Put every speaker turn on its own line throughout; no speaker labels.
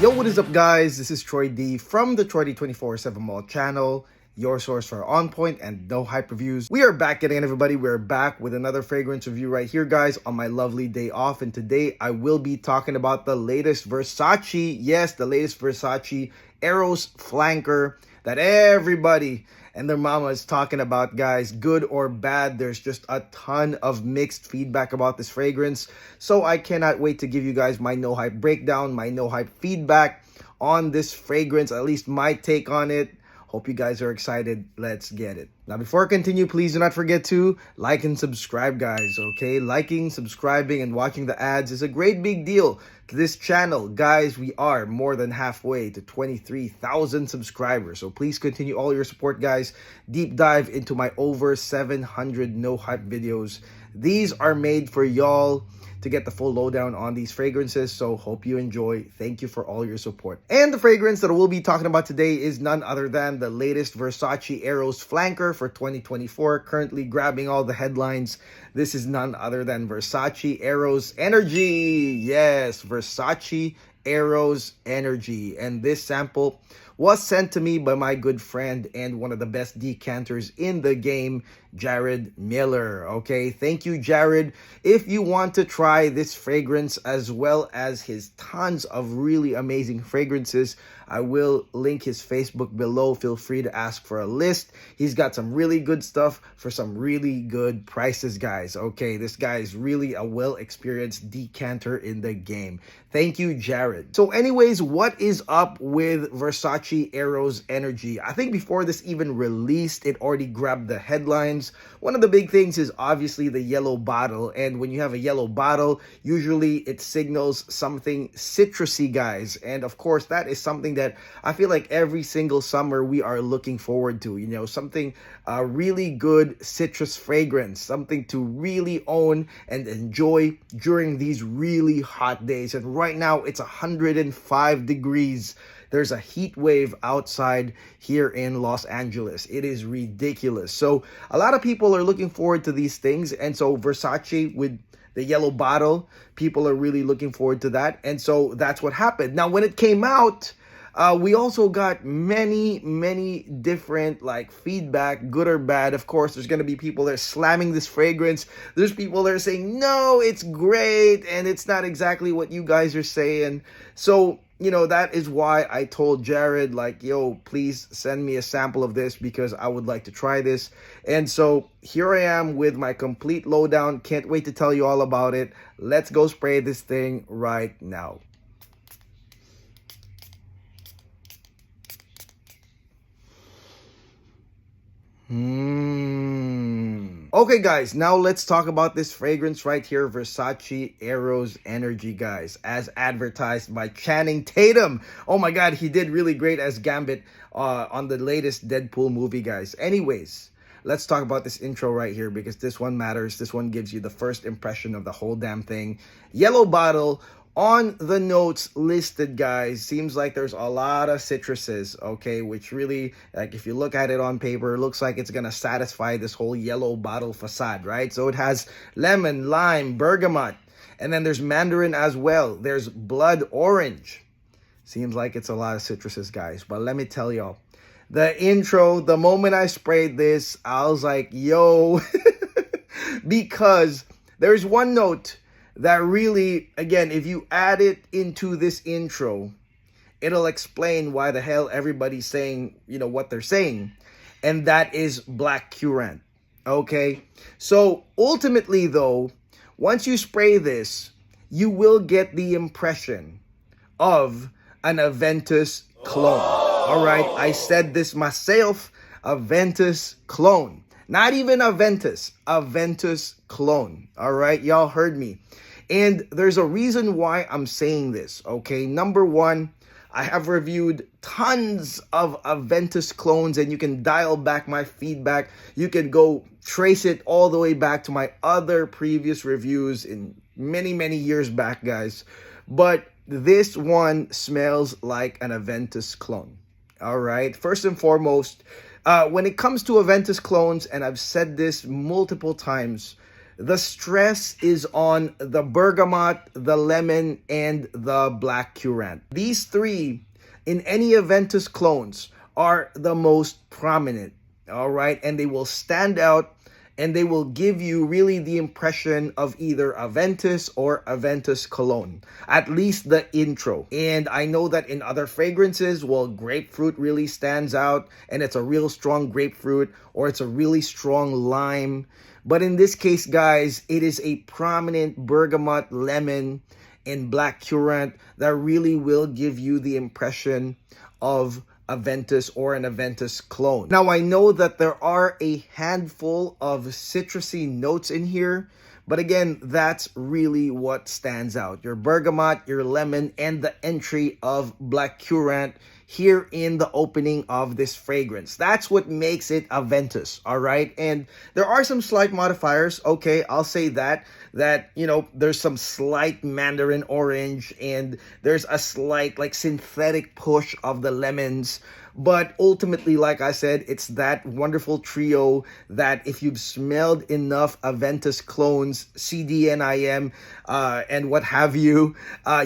What is up, guys? This is Troy D from the Troy D 24/7 Mall channel, your source for on point and no hype reviews. We are back again, everybody. We're back with another fragrance review right here, guys, on my lovely day off. And today I will be talking about the latest Versace, yes, the latest Versace Eros Flanker that everybody and their mama is talking about, guys. Good or bad, there's just a ton of mixed feedback about this fragrance. So I cannot wait to give you guys my no hype breakdown, my no hype feedback on this fragrance, at least my take on it. Hope you guys are excited. Let's get it. Now, before I continue, please do not forget to like and subscribe, guys, okay? Liking, subscribing, and watching the ads is a great big deal to this channel. Guys, we are more than halfway to 23,000 subscribers. So please continue all your support, guys. Deep dive into my over 700 no hype videos. These are made for y'all to get the full lowdown on these fragrances, so hope you enjoy. Thank you for all your support. And the fragrance that we'll be talking about today is none other than the latest Versace Eros Flanker for 2024, currently grabbing all the headlines. This is none other than Versace Eros Energy. Yes, Versace Eros Energy. And this sample was sent to me by my good friend and one of the best decanters in the game, Jared Miller. Okay, thank you, Jared. If you want to try this fragrance as well as his tons of really amazing fragrances, I will link his Facebook below. Feel free to ask for a list. He's got some really good stuff for some really good prices, guys. Okay, this guy is really a well-experienced decanter in the game. Thank you, Jared. So anyways, what is up with Versace Eros Energy? I think before this even released, it already grabbed the headlines. One of the big things is obviously the yellow bottle. And when you have a yellow bottle, usually it signals something citrusy, guys. And of course, that is something that I feel like every single summer we are looking forward to. You know, something really good citrus fragrance, something to really own and enjoy during these really hot days. And right now it's 105 degrees. There's a heat wave outside here in Los Angeles. It is ridiculous. So a lot of people are looking forward to these things. And so Versace with the yellow bottle, people are really looking forward to that. And so that's what happened. Now, when it came out, we also got many different feedback, good or bad. Of course, there's going to be people that are slamming this fragrance. There's people that are saying, no, it's great, and it's not exactly what you guys are saying. So, you know, that is why I told Jared, yo, please send me a sample of this because I would like to try this. And so here I am with my complete lowdown. Can't wait to tell you all about it. Let's go spray this thing right now. Okay, guys, now let's talk about this fragrance right here, Versace Eros Energy, guys, as advertised by Channing Tatum. Oh my God, he did really great as Gambit on the latest Deadpool movie, guys. Anyways, let's talk about this intro right here because this one matters. This one gives you the first impression of the whole damn thing. Yellow bottle. On the notes listed, guys, seems like there's a lot of citruses, okay, which really, if you look at it on paper, it looks like it's going to satisfy this whole yellow bottle facade, right? So it has lemon, lime, bergamot, and then there's mandarin as well. There's blood orange. Seems like it's a lot of citruses, guys, but let me tell y'all, the intro, the moment I sprayed this, I was like, yo, because there's one note that really, again, if you add it into this intro, it'll explain why the hell everybody's saying, you know, what they're saying. And that is black currant. Okay? So ultimately, though, once you spray this, you will get the impression of an Aventus clone. All right? I said this myself, Aventus clone. Not even Aventus clone. All right? Y'all heard me. And there's a reason why I'm saying this, okay? Number one, I have reviewed tons of Aventus clones, and you can dial back my feedback. You can go trace it all the way back to my other previous reviews in many years back, guys. But this one smells like an Aventus clone, all right? First and foremost, when it comes to Aventus clones, and I've said this multiple times, the stress is on the bergamot, the lemon, and the black currant. These three in any Aventus clones are the most prominent, all right? And they will stand out and they will give you really the impression of either Aventus or Aventus cologne, at least the intro. And I know that in other fragrances, well, grapefruit really stands out and it's a real strong grapefruit or it's a really strong lime. But in this case, guys, it is a prominent bergamot, lemon, and black currant that really will give you the impression of Aventus or an Aventus clone. Now, I know that there are a handful of citrusy notes in here, but again, that's really what stands out. Your bergamot, your lemon, and the entry of black currant here in the opening of this fragrance. That's what makes it Aventus, all right? And there are some slight modifiers, okay, I'll say that, you know, there's some slight mandarin orange and there's a slight like synthetic push of the lemons. But ultimately, like I said, it's that wonderful trio that if you've smelled enough Aventus clones, CDNIM, and what have you,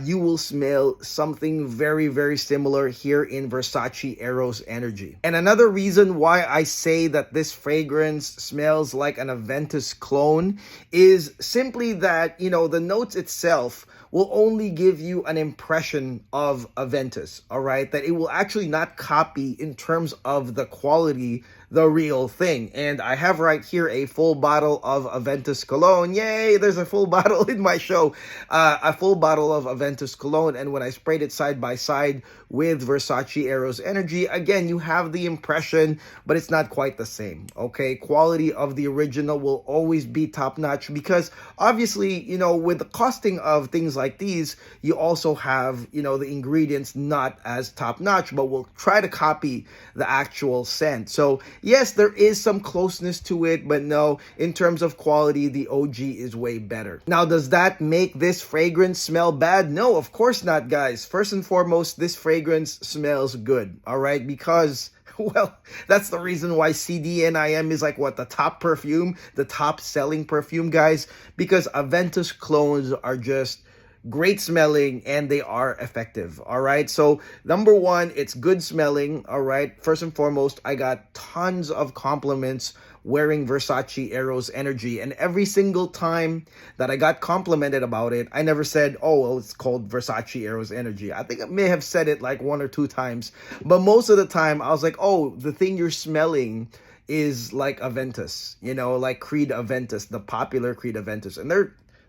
you will smell something very, very similar here in Versace Eros Energy. And another reason why I say that this fragrance smells like an Aventus clone is simply that, you know, the notes itself will only give you an impression of Aventus, all right? That it will actually not copy in terms of the quality the real thing. And I have right here a full bottle of Aventus cologne. Yay, there's a full bottle in my show. A full bottle of Aventus cologne. And when I sprayed it side by side with Versace Eros Energy, again, you have the impression, but it's not quite the same, okay? Quality of the original will always be top notch because obviously, you know, with the costing of things like these, you also have, you know, the ingredients not as top notch, but will try to copy the actual scent. So yes, there is some closeness to it, but no, in terms of quality, the OG is way better. Now, does that make this fragrance smell bad? No, of course not, guys. First and foremost, this fragrance smells good, all right? Because, well, that's the reason why CDNIM is like what, the top perfume, the top selling perfume, guys, because Aventus clones are just great smelling and they are effective, all right? So number one, it's good smelling, all right? First and foremost, I got tons of compliments wearing Versace Eros Energy, and every single time that I got complimented about it, I never said, oh, well, it's called Versace Eros Energy. I think I may have said it like 1 or 2 times, but most of the time I was like, oh, the thing you're smelling is like Aventus, you know, like Creed Aventus, the popular Creed Aventus. And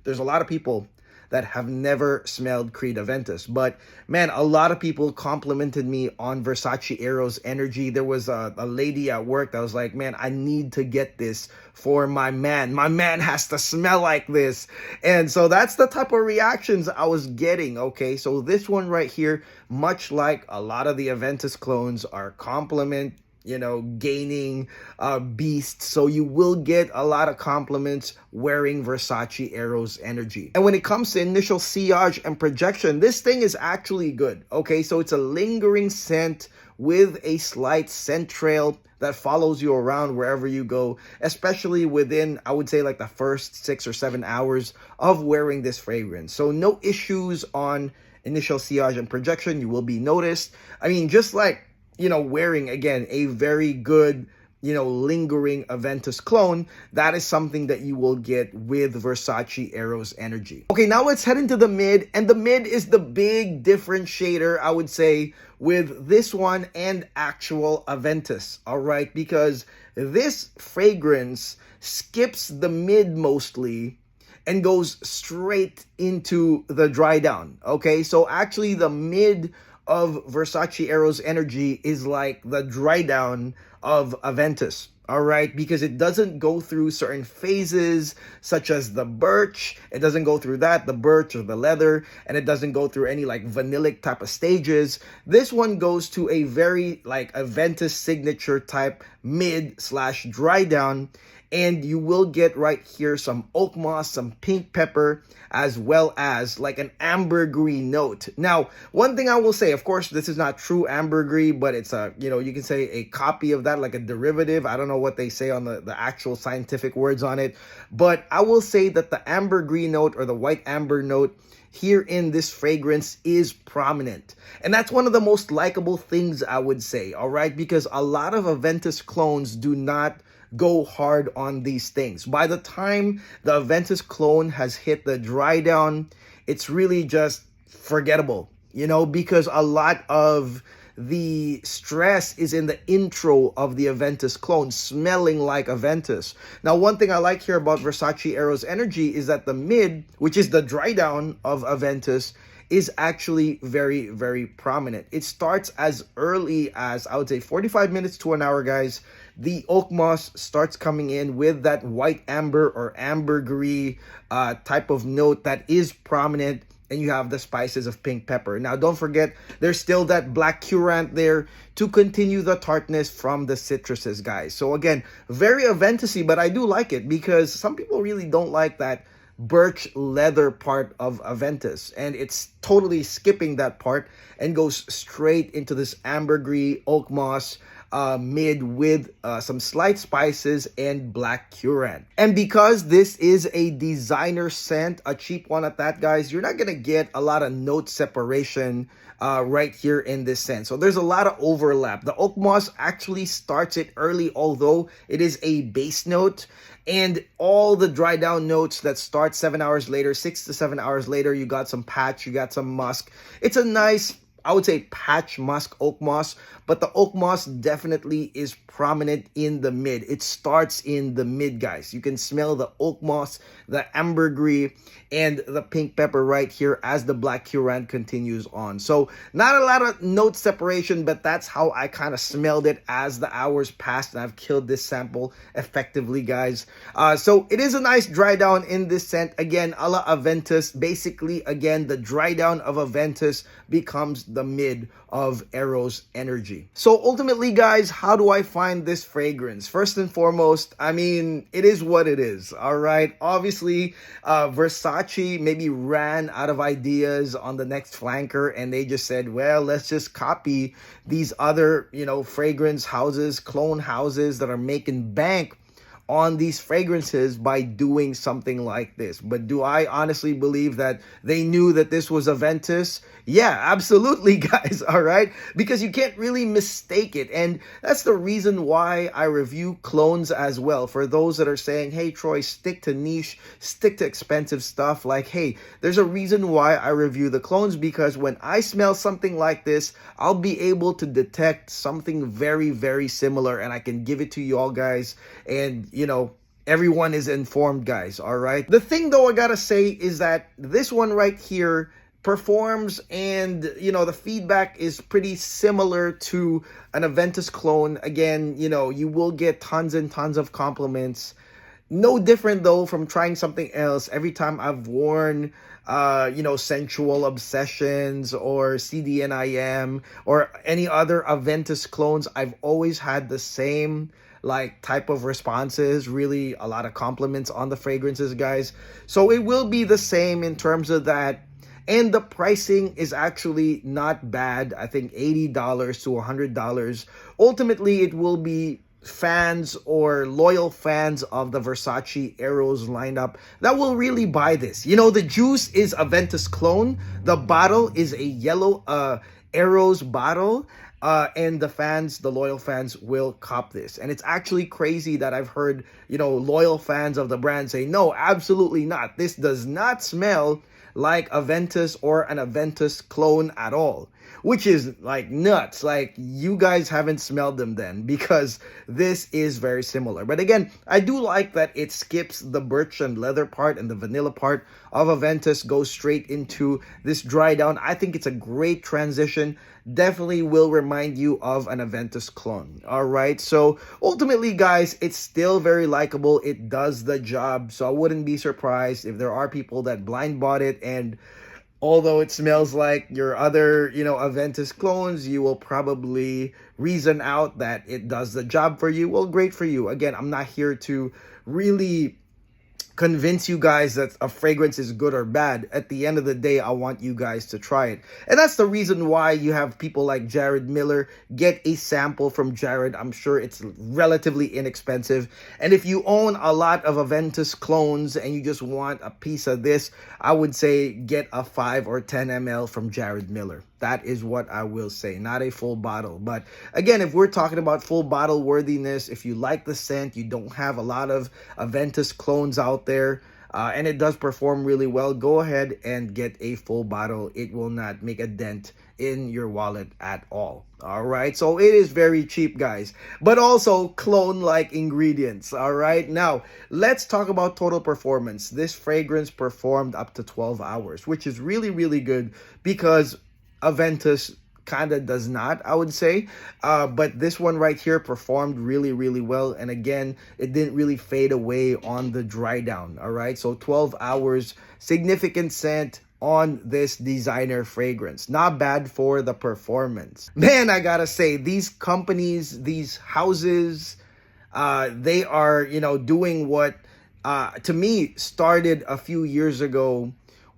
there's a lot of people that have never smelled Creed Aventus. But man, a lot of people complimented me on Versace Eros Energy. There was a lady at work that was like, man, I need to get this for my man. My man has to smell like this. And so that's the type of reactions I was getting, okay? So this one right here, much like a lot of the Aventus clones, are compliment, you know, gaining beast. So you will get a lot of compliments wearing Versace Eros Energy. And when it comes to initial sillage and projection, this thing is actually good, okay? So it's a lingering scent with a slight scent trail that follows you around wherever you go, especially within, I would say, like the first 6 or 7 hours of wearing this fragrance. So no issues on initial sillage and projection. You will be noticed. I mean, just like, you know, wearing, again, a very good, you know, lingering Aventus clone, that is something that you will get with Versace Eros Energy. Okay, now let's head into the mid, and the mid is the big differentiator, I would say, with this one and actual Aventus, all right? Because this fragrance skips the mid mostly and goes straight into the dry down, okay? So actually the mid of Versace Eros Energy is like the dry down of Aventus, all right? Because it doesn't go through certain phases such as the birch. It doesn't go through that, the birch or the leather, and it doesn't go through any like vanillic type of stages. This one goes to a very like Aventus signature type mid/dry down. And you will get right here some oak moss, some pink pepper, as well as like an ambergris note. Now, one thing I will say, of course, this is not true ambergris, but it's a, you know, you can say a copy of that, like a derivative. I don't know know what they say on the actual scientific words on it, but I will say that the ambergris note or the white amber note here in this fragrance is prominent. And that's one of the most likable things, I would say, all right? Because a lot of Aventus clones do not go hard on these things. By the time the Aventus clone has hit the dry down, it's really just forgettable, you know, because a lot of the stress is in the intro of the Aventus clone, smelling like Aventus. Now, one thing I like here about Versace Eros Energy is that the mid, which is the dry down of Aventus, is actually very, very prominent. It starts as early as, I would say, 45 minutes to an hour, guys. The oak moss starts coming in with that white amber or ambergris type of note that is prominent, and you have the spices of pink pepper. Now, don't forget, there's still that black currant there to continue the tartness from the citruses, guys. So again, very Aventus-y, but I do like it because some people really don't like that birch leather part of Aventus, and it's totally skipping that part and goes straight into this ambergris oak moss mid with some slight spices and black currant. And because this is a designer scent, a cheap one at that, guys, you're not gonna get a lot of note separation right here in this scent. So there's a lot of overlap. The oak moss actually starts it early, although it is a base note, and all the dry down notes that start 7 hours later, 6 to 7 hours later, you got some patch, you got some musk. It's a nice, I would say, patch musk oak moss, but the oak moss definitely is prominent in the mid. It starts in the mid, guys. You can smell the oak moss, the ambergris, and the pink pepper right here as the black currant continues on. So not a lot of note separation, but that's how I kind of smelled it as the hours passed, and I've killed this sample effectively, guys. So it is a nice dry down in this scent. Again, a la Aventus. Basically, again, the dry down of Aventus becomes the mid of Eros Energy. So ultimately, guys, how do I find this fragrance? First and foremost, I mean, it is what it is, all right? Obviously, Versace maybe ran out of ideas on the next flanker, and they just said, well, let's just copy these other, you know, fragrance houses, clone houses that are making bank on these fragrances by doing something like this. But do I honestly believe that they knew that this was Aventus? Yeah, absolutely, guys, all right? Because you can't really mistake it. And that's the reason why I review clones as well. For those that are saying, hey, Troy, stick to niche, stick to expensive stuff. Like, hey, there's a reason why I review the clones, because when I smell something like this, I'll be able to detect something very, very similar, and I can give it to you all, guys. And you know, everyone is informed, guys, all right? The thing, though, I gotta say is that this one right here performs, and, you know, the feedback is pretty similar to an Aventus clone. Again, you know, you will get tons and tons of compliments. No different, though, from trying something else. Every time I've worn, you know, Sensual Obsessions or CDNIM or any other Aventus clones, I've always had the same like type of responses, really a lot of compliments on the fragrances, guys. So it will be the same in terms of that. And the pricing is actually not bad. I think $80 to $100. Ultimately, it will be fans or loyal fans of the Versace Eros lineup that will really buy this. You know, the juice is Aventus clone. The bottle is a yellow Eros bottle. And the fans, the loyal fans, will cop this. And it's actually crazy that I've heard, you know, loyal fans of the brand say, no, absolutely not. This does not smell like Aventus or an Aventus clone at all. Which is like nuts. Like, you guys haven't smelled them then, because this is very similar. But again, I do like that it skips the birch and leather part and the vanilla part of Aventus, goes straight into this dry down. I think it's a great transition. Definitely will remind you of an Aventus clone. All right. So ultimately, guys, it's still very likable. It does the job. So I wouldn't be surprised if there are people that blind bought it, and although it smells like your other, you know, Aventus clones, you will probably reason out that it does the job for you. Well, great for you. Again, I'm not here to really convince you guys that a fragrance is good or bad. At the end of the day, I want you guys to try it. And that's the reason why you have people like Jared Miller. Get a sample from Jared. I'm sure it's relatively inexpensive. And if you own a lot of Aventus clones and you just want a piece of this, I would say get a 5 or 10 ml from Jared Miller. That is what I will say, not a full bottle. But again, if we're talking about full bottle worthiness, if you like the scent, you don't have a lot of Aventus clones out there, and it does perform really well, go ahead and get a full bottle. It will not make a dent in your wallet at all. All right, so it is very cheap, guys, but also clone-like ingredients. All right, now let's talk about total performance. This fragrance performed up to 12 hours, which is really, really good, because Aventus kind of does not, I would say, but this one right here performed really, really well. And again, it didn't really fade away on the dry down. All right, so 12 hours, significant scent on this designer fragrance. Not bad for the performance. Man, I gotta say, these companies, these houses, they are, doing what to me started a few years ago,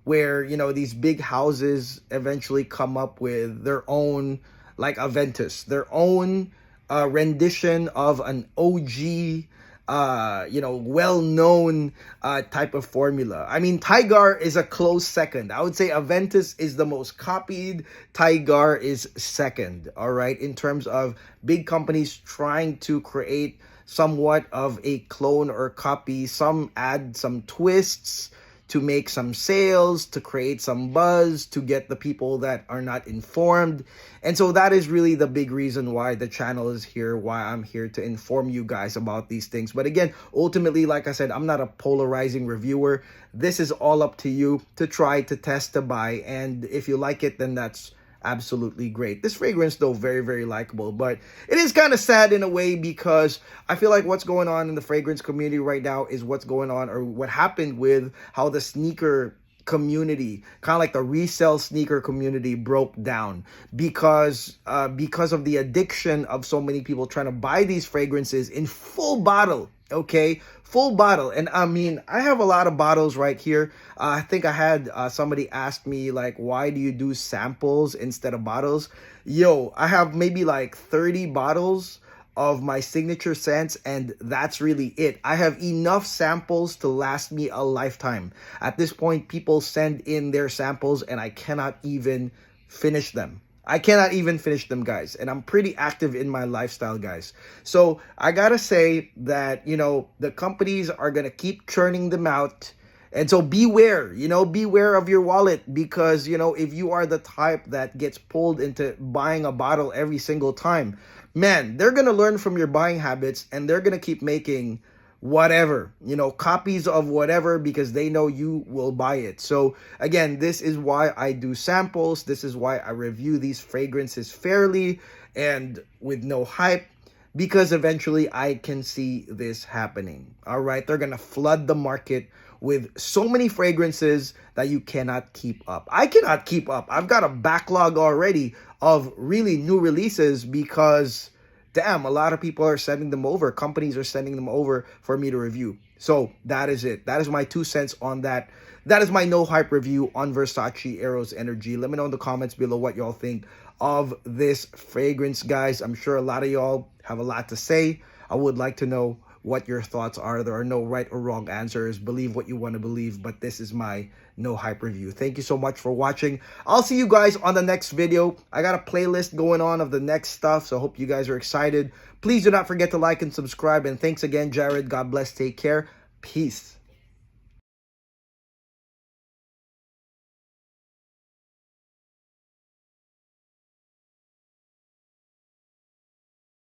where, these big houses eventually come up with their own, like Aventus, their own rendition of an OG, well-known type of formula. I mean, Tigar is a close second. I would say Aventus is the most copied. Tigar is second, all right, in terms of big companies trying to create somewhat of a clone or copy. Some add some twists to make some sales, to create some buzz, to get the people that are not informed. And so that is really the big reason why the channel is here, why I'm here to inform you guys about these things. But again, ultimately, like I said, I'm not a polarizing reviewer. This is all up to you to try, to test, to buy. And if you like it, then that's absolutely great. This fragrance, though, very, very likable, but it is kind of sad in a way, because I feel like what's going on in the fragrance community right now is what's going on, or what happened with how the sneaker community, kind of like the resale sneaker community, broke down because of the addiction of so many people trying to buy these fragrances in full bottle. Okay, full bottle. And I mean, I have a lot of bottles right here. I think I had somebody ask me, like, why do you do samples instead of bottles? Yo, I have maybe like 30 bottles of my signature scents, and that's really it. I have enough samples to last me a lifetime. At this point, people send in their samples and I cannot even finish them. I cannot even finish them, guys. And I'm pretty active in my lifestyle, guys. So I gotta say that, the companies are gonna keep churning them out. And so beware, beware of your wallet, because, if you are the type that gets pulled into buying a bottle every single time, man, they're gonna learn from your buying habits, and they're gonna keep making whatever, copies of whatever, because they know you will buy it. So again, this is why I do samples. This is why I review these fragrances fairly and with no hype, because eventually I can see this happening. All right, they're gonna flood the market with so many fragrances that you cannot keep up. I cannot keep up. I've got a backlog already of really new releases, because damn, a lot of people are sending them over. Companies are sending them over for me to review. So that is it. That is my 2 cents on that. That is my no hype review on Versace Eros Energy. Let me know in the comments below what y'all think of this fragrance, guys. I'm sure a lot of y'all have a lot to say. I would like to know what your thoughts are. There are no right or wrong answers. Believe what you want to believe, but this is my no hype review. Thank you so much for watching. I'll see you guys on the next video. I got a playlist going on of the next stuff, so I hope you guys are excited. Please do not forget to like and subscribe, and thanks again, Jared. God bless. Take care. Peace.